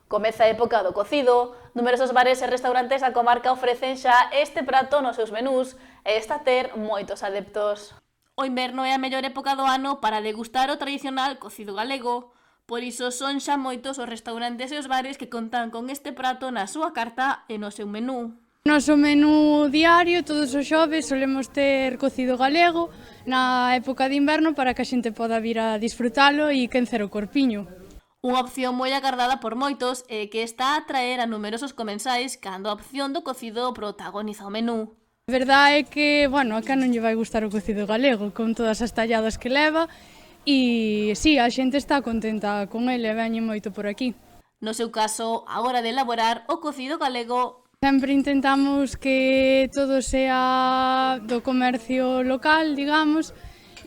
Comeza a época do cocido, numerosos bares e restaurantes da comarca ofrecen xa este prato nos seus menús e está a ter moitos adeptos. O inverno é a mellor época do ano para degustar o tradicional cocido galego, por iso son xa moitos os restaurantes e os bares que contan con este prato na súa carta e no seu menú. Noso menú diario, todos os xoves, solemos ter cocido galego na época de inverno para que a xente poda vir a disfrutalo e quencer o corpiño. Unha opción moi agardada por moitos e que está a atraer a numerosos comensais cando a opción do cocido protagoniza o menú. A verdade é que, a quen non lle vai gustar o cocido galego, con todas as talladas que leva, e si, a xente está contenta con ele, veñen moito por aquí. No seu caso, a hora de elaborar o cocido galego, sempre intentamos que todo sea do comercio local, digamos,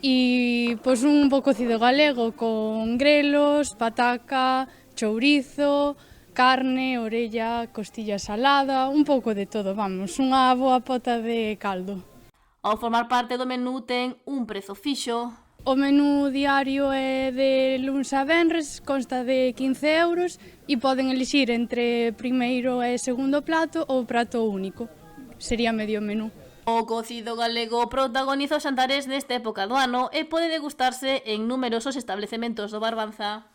e pois un bo cocido galego con grelos, pataca, chourizo, carne, orella, costilla salada, un pouco de todo, unha boa pota de caldo. Ao formar parte do menú ten un prezo fixo. O menú diario é de luns a venres, consta de 15 euros e poden elixir entre primeiro e segundo plato ou prato único. Sería medio menú. O cocido galego protagoniza os xantares nesta época do ano e pode degustarse en numerosos establecementos do Barbanza.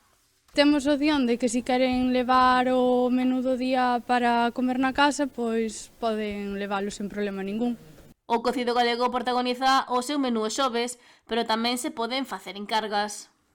Temos opción de que se queren levar o menú do día para comer na casa, pois poden levalo sen problema ningún. O cocido galego protagoniza o seu menú os xoves, pero tamén se poden facer encargas.